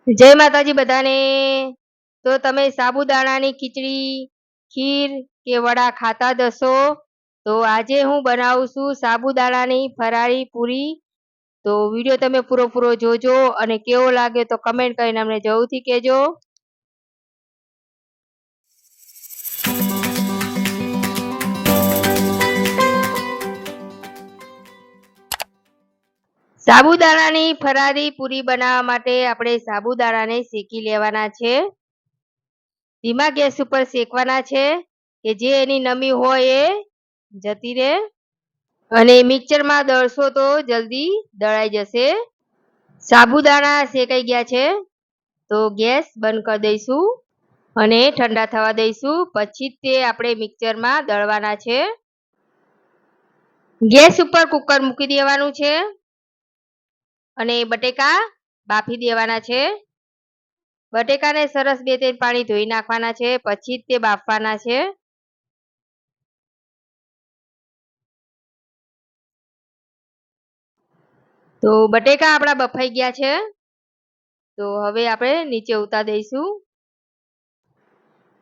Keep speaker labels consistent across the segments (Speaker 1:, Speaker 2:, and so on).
Speaker 1: જય માતાજી બધાને। તો તમે સાબુદાણાની ખીચડી, ખીર કે વડા ખાતા જ હશો। તો આજે હું બનાવું છું સાબુદાણાની ફરાળી પૂરી। તો વિડીયો તમે પૂરો જોજો અને કેવો લાગે તો કમેન્ટ કરીને અમને જરૂરથી કહેજો। સાબુદાણાની ફરાળી પૂરી બનાવવા માટે આપણે સાબુદાણાને શેકી લેવાના છે। ધીમા ગેસ ઉપર શેકવાના છે કે જે એની નમી હોય એ જતી રહે અને મિક્સરમાં દળશો તો જલ્દી દળાઈ જશે। સાબુદાણા શેકાઈ ગયા છે તો ગેસ બંધ કરી દઈશું અને ઠંડા થવા દઈશું। પછી તે આપણે મિક્સરમાં દળવાના છે। ગેસ ઉપર કુકર મૂકી દેવાનું છે અને બટેકા બાફી દેવાના છે। બટેકાને સરસ 2-3 પાણી ધોઈ નાખવાના છે, પછી તે બાફવાના છે। તો બટેકા આપણા બફાઈ ગયા છે તો હવે આપણે નીચે ઉતારી દઈશું।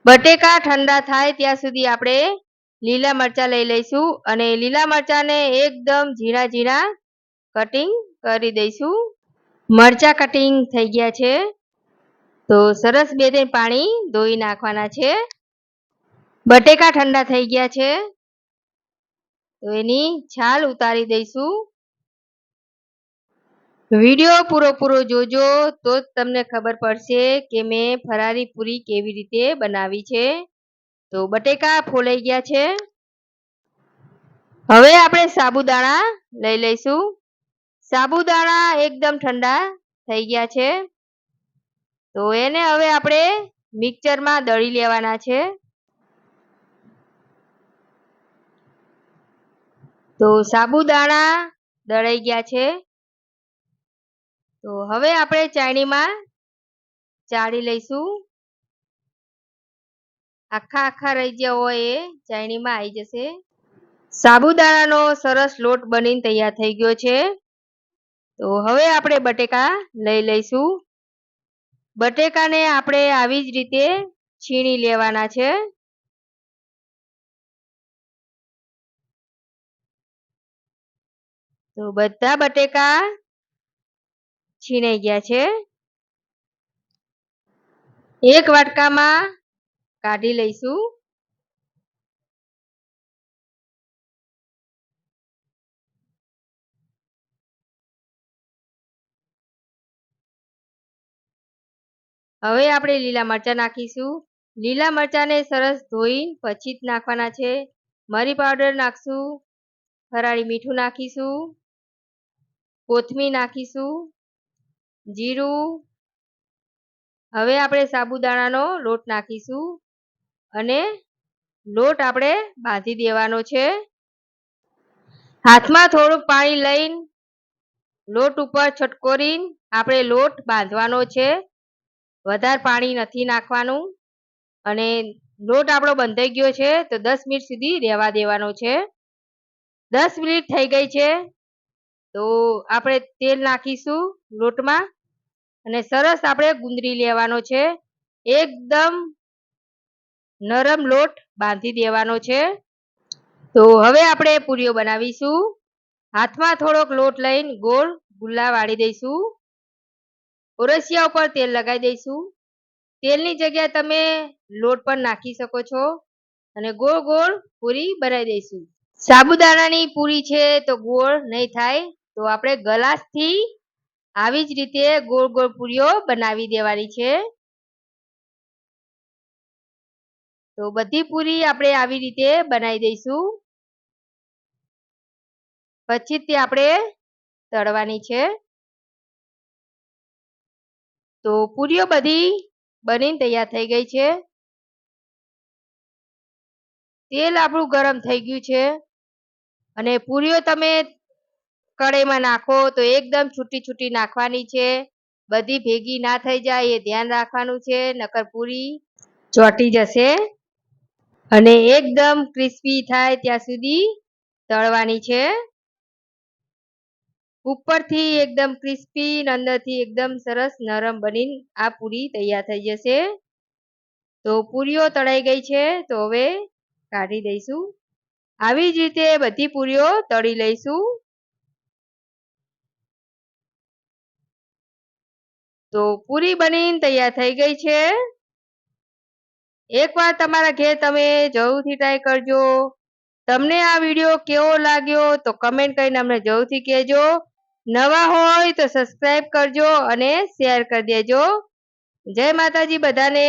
Speaker 1: બટેકા ઠંડા થાય ત્યાં સુધી આપણે લીલા મરચાં લઈ લઈશું અને લીલા મરચાંને એકદમ ઝીણા ઝીણા કટિંગ કરી દઈશું। મરચાં કટિંગ થઈ ગયા છે તો સરસ 2-3 પાણી ધોઈ નાખવાના છે। બટેકા ઠંડા થઈ ગયા છે તો એની છાલ ઉતારી દઈશું। વિડીયો પૂરો જોજો તો જ તમને ખબર પડશે કે મેં ફરાળી પૂરી કેવી રીતે બનાવી છે। તો બટેકા ફોલાઈ ગયા છે। હવે આપણે સાબુદાણા લઈ લઈશું। સાબુદાણા એકદમ ઠંડા થઈ ગયા છે તો એને હવે આપણે મિક્સરમાં દળી લેવાના છે। તો સાબુદાણા દળાઈ ગયા છે તો હવે આપણે ચાળણીમાં ચાળી લઈશું। આખા રહી ગયા હોય એ ચાળણીમાં આવી જશે। સાબુદાણાનો સરસ લોટ બનીને તૈયાર થઈ ગયો છે તો હવે આપણે બટેકા લઈ લઈશું। બટેકાને આપણે આવી જ રીતે છીણી લેવાના છે। તો બધા બટેકા છીણાઈ ગયા છે। એક વાટકામાં કાઢી લઈશું। હવે આપણે લીલા મરચાં નાખીશું। લીલા મરચાંને સરસ ધોઈ પછી જ નાખવાના છે। મરી પાવડર નાખશું, ફરાળી મીઠું નાખીશું, કોથમીર નાખીશું, જીરું। હવે આપણે સાબુદાણાનો લોટ નાખીશું અને લોટ આપણે બાંધી દેવાનો છે। હાથમાં થોડુંક પાણી લઈને લોટ ઉપર છટકોરીને આપણે લોટ બાંધવાનો છે। વધારે પાણી નથી નાખવાનું અને લોટ આપણો બંધાઈ ગયો છે તો 10 મિનિટ સુધી રહેવા દેવાનો છે। 10 મિનિટ થઈ ગઈ છે તો આપણે તેલ નાખીશું લોટમાં અને સરસ આપણે ગુંદરી લેવાનો છે। એકદમ નરમ લોટ બાંધી દેવાનો છે। તો હવે આપણે પૂરીઓ બનાવીશું। હાથમાં થોડોક લોટ લઈને ગોળ ગુલ્લા વાળી દઈશું। ઓરસિયા ઉપર તેલ લગાવી દઈશું। તેલની જગ્યાએ તમે લોટ પણ નાખી શકો છો અને ગોળ ગોળ પૂરી બનાવી દઈશું। સાબુદાણાની પૂરી છે તો ગોળ નહીં થાય તો આપણે ગ્લાસથી આવી જ રીતે ગોળ ગોળ પૂરીઓ બનાવી દેવાની છે। તો બધી પૂરી આપણે આવી રીતે બનાવી દઈશું। પછી તે આપણે તળવાની છે। તો પૂરીઓ બધી બનીને તૈયાર થઈ ગઈ છે। તેલ આપણું ગરમ થઈ ગયું છે અને પૂરીઓ તમે કઢાઈમાં નાખો તો એકદમ છૂટી નાખવાની છે। બધી ભેગી ના થઈ જાય એ ધ્યાન રાખવાનું છે, નકર પૂરી ચોંટી જશે અને એકદમ ક્રિસ્પી થાય ત્યાં સુધી તળવાની છે। ઉપરથી એકદમ ક્રિસ્પી અને અંદરથી એકદમ સરસ નરમ બનીને આ પૂરી તૈયાર થઈ જશે. તો પૂરીઓ તળાઈ ગઈ છે તો હવે કાઢી દઈશું. આવી જ રીતે બધી પૂરીઓ તળી લઈશું. તો પૂરી બનીને તૈયાર થઈ ગઈ છે. એકવાર તમારા ઘેર તમે જરૂરથી ટ્રાય કરજો. તમને આ વિડીયો કેવો લાગ્યો તો કમેન્ટ કરીને અમને જરૂરથી કહેજો. નવા હોય તો સબસ્ક્રાઈબ કરજો અને શેર કરી દેજો. જય માતાજી બધાને.